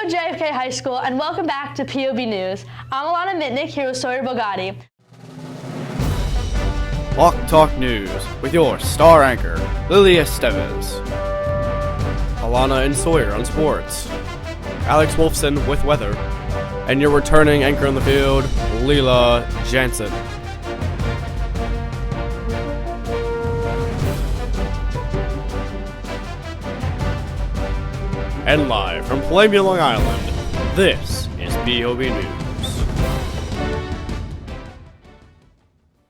JFK High School, and welcome back to POB News. I'm Alana Mitnick here with Sawyer Bogatti. Hawk Talk News with your star anchor, Lily Estevez. Alana and Sawyer on sports. Alex Wolfson with weather. And your returning anchor on the field, Leela Jansen. And live from Columbia, Long Island, this is POB News.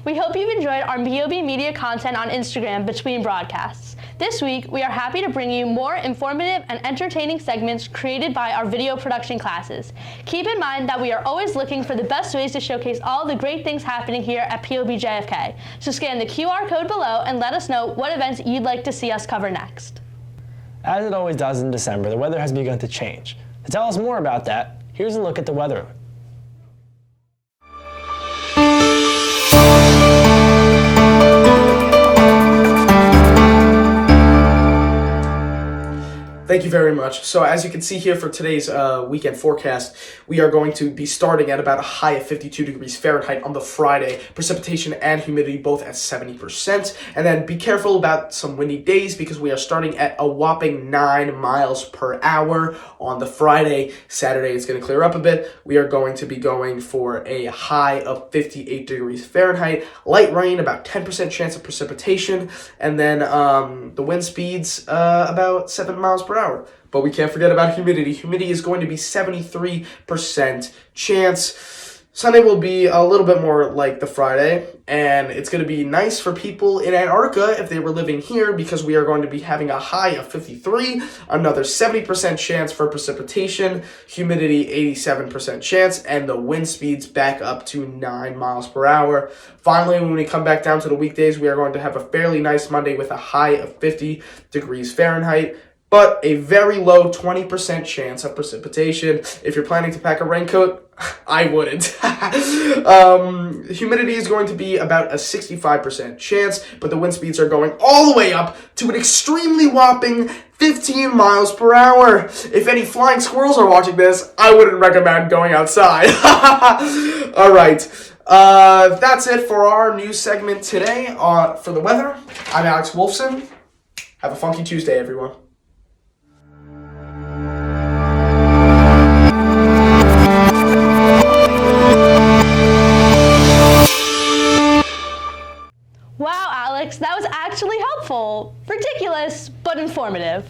We hope you've enjoyed our POB media content on Instagram between broadcasts. This week, we are happy to bring you more informative and entertaining segments created by our video production classes. Keep in mind that we are always looking for the best ways to showcase all the great things happening here at POBJFK. So scan the QR code below and let us know what events you'd like to see us cover next. As it always does in December, the weather has begun to change. To tell us more about that, here's a look at the weather. Thank you very much. So as you can see here for today's weekend forecast, we are going to be starting at about a high of 52 degrees Fahrenheit on the Friday. Precipitation and humidity both at 70%. And then be careful about some windy days because we are starting at a whopping 9 miles per hour on the Friday. Saturday it's going to clear up a bit. We are going to be going for a high of 58 degrees Fahrenheit. Light rain, about 10% chance of precipitation. And then the wind speeds about 7 miles per hour. But we can't forget about humidity. Humidity is going to be 73% chance. Sunday will be a little bit more like the Friday, and it's going to be nice for people in Antarctica if they were living here because we are going to be having a high of 53, another 70% chance for precipitation, humidity 87% chance, and the wind speeds back up to 9 miles per hour. Finally, when we come back down to the weekdays, we are going to have a fairly nice Monday with a high of 50 degrees Fahrenheit. But a very low 20% chance of precipitation. If you're planning to pack a raincoat, I wouldn't. Humidity is going to be about a 65% chance, but the wind speeds are going all the way up to an extremely whopping 15 miles per hour. If any flying squirrels are watching this, I wouldn't recommend going outside. All right. That's it for our news segment today. For the weather, I'm Alex Wolfson. Have a funky Tuesday, everyone. Wow, Alex, that was actually helpful. Ridiculous, but informative.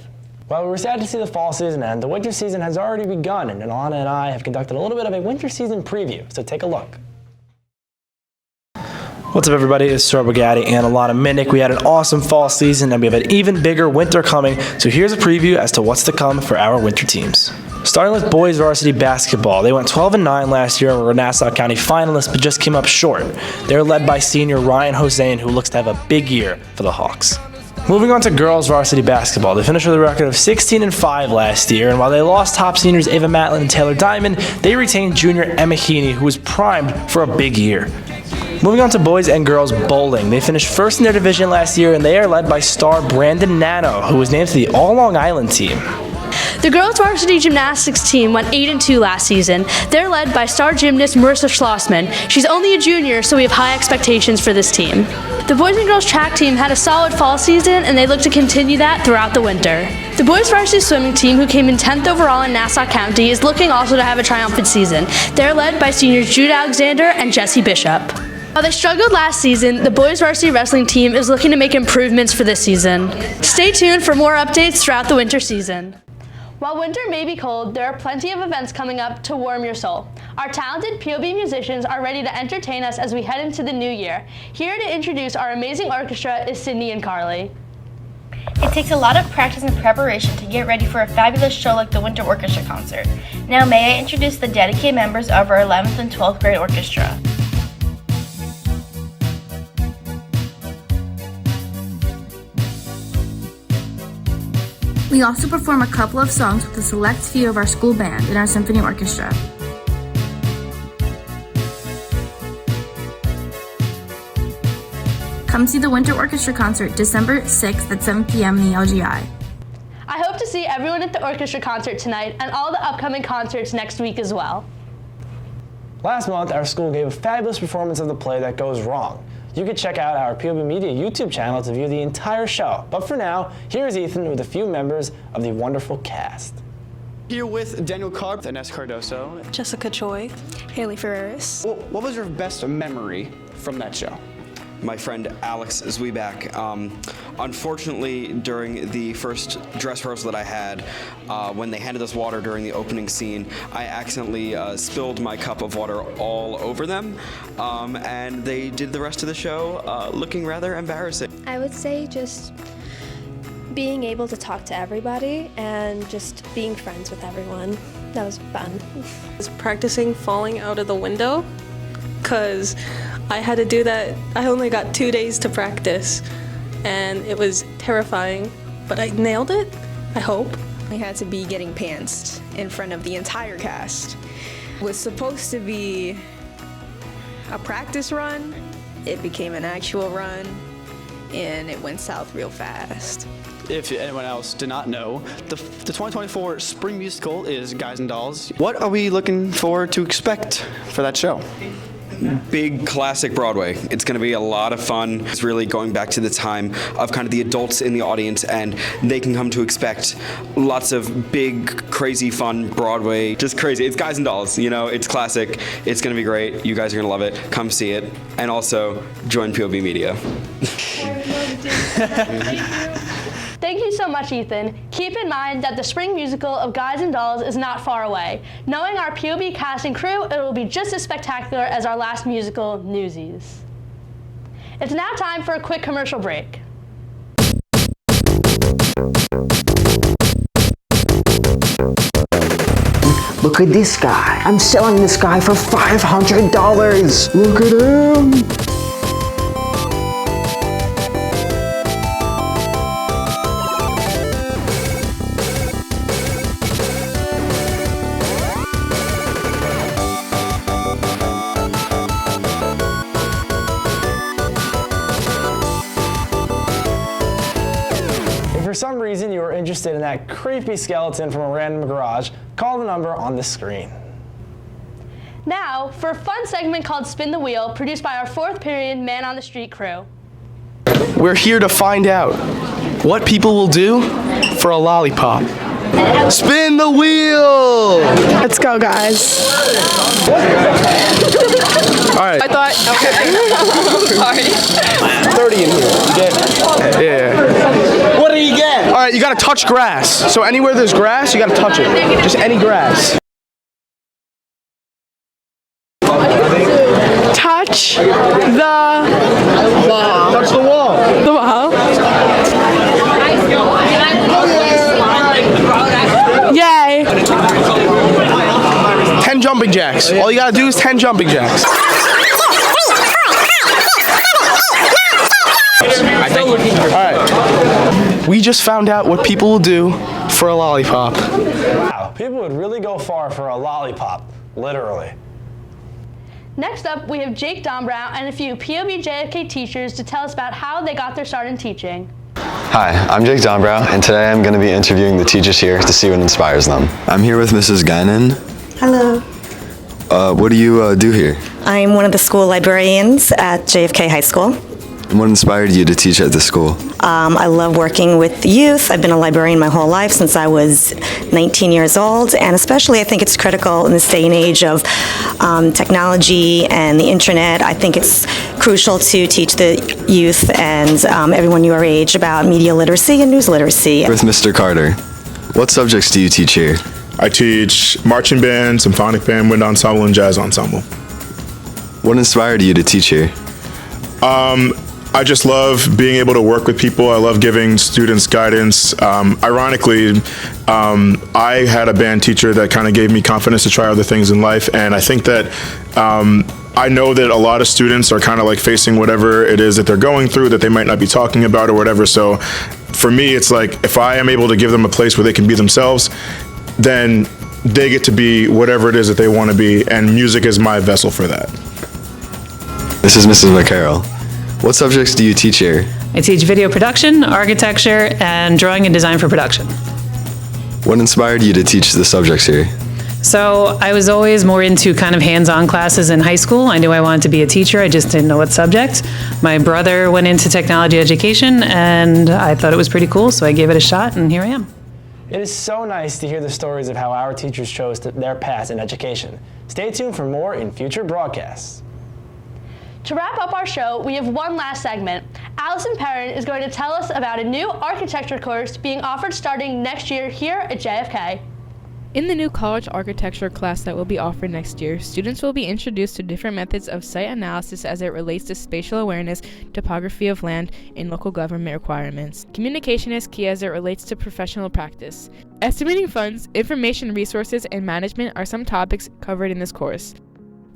Well, we were sad to see the fall season end. The winter season has already begun, and Alana and I have conducted a little bit of a winter season preview, so take a look. What's up, everybody? It's Sawyer Bogatti and Alana Mitnick. We had an awesome fall season, and we have an even bigger winter coming, so here's a preview as to what's to come for our winter teams. Starting with boys varsity basketball, they went 12-9 last year and were Nassau County finalists, but just came up short. They're led by senior Ryan Hossein, who looks to have a big year for the Hawks. Moving on to girls varsity basketball, they finished with a record of 16-5 last year, and while they lost top seniors Ava Matlin and Taylor Diamond, they retained junior Emma Heaney, who was primed for a big year. Moving on to boys and girls bowling, they finished first in their division last year, and they are led by star Brandon Nano, who was named to the All-Long Island team. The girls' varsity gymnastics team went 8-2 last season. They're led by star gymnast Marissa Schlossman. She's only a junior, so we have high expectations for this team. The boys and girls track team had a solid fall season, and they look to continue that throughout the winter. The boys varsity swimming team, who came in 10th overall in Nassau County, is looking also to have a triumphant season. They're led by seniors Jude Alexander and Jesse Bishop. While they struggled last season, the boys varsity wrestling team is looking to make improvements for this season. Stay tuned for more updates throughout the winter season. While winter may be cold, there are plenty of events coming up to warm your soul. Our talented POB musicians are ready to entertain us as we head into the new year. Here to introduce our amazing orchestra is Sydney and Carly. It takes a lot of practice and preparation to get ready for a fabulous show like the Winter Orchestra Concert. Now may I introduce the dedicated members of our 11th and 12th grade orchestra. We also perform a couple of songs with a select few of our school band and our symphony orchestra. Come see the Winter Orchestra Concert December 6th at 7 p.m. in the LGI. I hope hope to see everyone at the orchestra concert tonight and all the upcoming concerts next week as well. Last month, our school gave a fabulous performance of the play That Goes Wrong. You can check out our POB Media YouTube channel to view the entire show. But for now, here's Ethan with a few members of the wonderful cast. Here with Daniel Carp, Ines Cardoso, Jessica Choi, Haley Ferreris. What was your best memory from that show? My friend Alex Zwiebak. Unfortunately, during the first dress rehearsal that I had, when they handed us water during the opening scene, I accidentally spilled my cup of water all over them, and they did the rest of the show looking rather embarrassing. I would say just being able to talk to everybody and just being friends with everyone. That was fun. I was practicing falling out of the window because I had to do that. I only got 2 days to practice and it was terrifying, but I nailed it, I hope. We had to be getting pantsed in front of the entire cast. It was supposed to be a practice run. It became an actual run and it went south real fast. If anyone else did not know, the 2024 Spring Musical is Guys and Dolls. What are we looking forward to expect for that show? Big classic Broadway. It's going to be a lot of fun. It's really going back to the time of kind of the adults in the audience, and they can come to expect lots of big, crazy, fun Broadway. Just crazy. It's Guys and Dolls. You know, it's classic. It's going to be great. You guys are going to love it. Come see it. And also, join POB Media. Thank you so much, Ethan. Keep in mind that the spring musical of Guys and Dolls is not far away. Knowing our POB cast and crew, it will be just as spectacular as our last musical, Newsies. It's now time for a quick commercial break. Look at this guy. I'm selling this guy for $500. Look at him. If for some reason you are interested in that creepy skeleton from a random garage, call the number on the screen. Now, for a fun segment called Spin the Wheel, produced by our fourth period Man on the Street crew. We're here to find out what people will do for a lollipop. Spin the wheel! Let's go, guys. All right. I thought, okay. Sorry. 30 in here. You get? Yeah. What do you get? All right, you gotta touch grass. So anywhere there's grass, you gotta touch it. Just any grass. Touch the wall. Touch the wall. The wall. Yay. 10 jumping jacks. All you gotta do is 10 jumping jacks. All right. We just found out what people will do for a lollipop. Wow, people would really go far for a lollipop, literally. Next up, we have Jake Dombrow and a few POBJFK teachers to tell us about how they got their start in teaching. Hi, I'm Jake Dombrow, and today I'm going to be interviewing the teachers here to see what inspires them. I'm here with Mrs. Guinan. Hello. What do you do here? I'm one of the school librarians at JFK High School. And what inspired you to teach at the school? I love working with youth. I've been a librarian my whole life since I was 19 years old, and especially I think it's critical in this day and age of technology and the internet. I think it's crucial to teach the youth and everyone your age about media literacy and news literacy. With Mr. Carter, what subjects do you teach here? I teach marching band, symphonic band, wind ensemble, and jazz ensemble. What inspired you to teach here? I just love being able to work with people. I love giving students guidance. Ironically, I had a band teacher that kind of gave me confidence to try other things in life, and I think that I know that a lot of students are kind of like facing whatever it is that they're going through that they might not be talking about or whatever. So for me, it's like if I am able to give them a place where they can be themselves, then they get to be whatever it is that they want to be, and music is my vessel for that. This is Mrs. McCarroll. What subjects do you teach here? I teach video production, architecture, and drawing and design for production. What inspired you to teach the subjects here? So I was always more into kind of hands-on classes in high school. I knew I wanted to be a teacher. I just didn't know what subject. My brother went into technology education, and I thought it was pretty cool, so I gave it a shot, and here I am. It is so nice to hear the stories of how our teachers chose their paths in education. Stay tuned for more in future broadcasts. To wrap up our show, we have one last segment. Allison Perrin is going to tell us about a new architecture course being offered starting next year here at JFK. In the new college architecture class that will be offered next year, students will be introduced to different methods of site analysis as it relates to spatial awareness, topography of land, and local government requirements. Communication is key as it relates to professional practice. Estimating funds, information resources, and management are some topics covered in this course.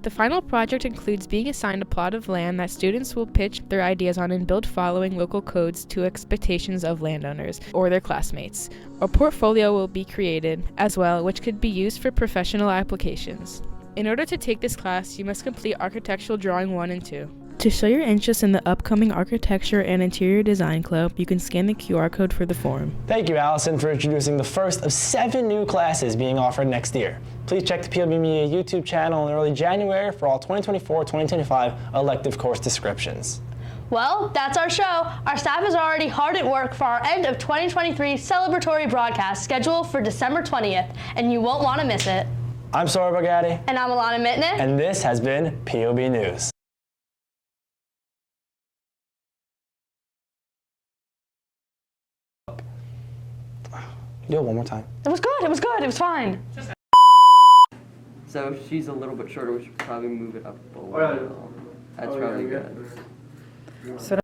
The final project includes being assigned a plot of land that students will pitch their ideas on and build following local codes to expectations of landowners or their classmates. A portfolio will be created as well, which could be used for professional applications. In order to take this class, you must complete Architectural Drawing 1 and 2. To show your interest in the upcoming Architecture and Interior Design Club, you can scan the QR code for the form. Thank you, Allison, for introducing the first of 7 new classes being offered next year. Please check the POB Media YouTube channel in early January for all 2024-2025 elective course descriptions. Well, that's our show. Our staff is already hard at work for our end of 2023 celebratory broadcast scheduled for December 20th, and you won't want to miss it. I'm Sora Bogatti. And I'm Alana Mitnick. And this has been POB News. Do it one more time. It was good. It was good. It was fine. So she's a little bit shorter. We should probably move it up a little. That's probably good. So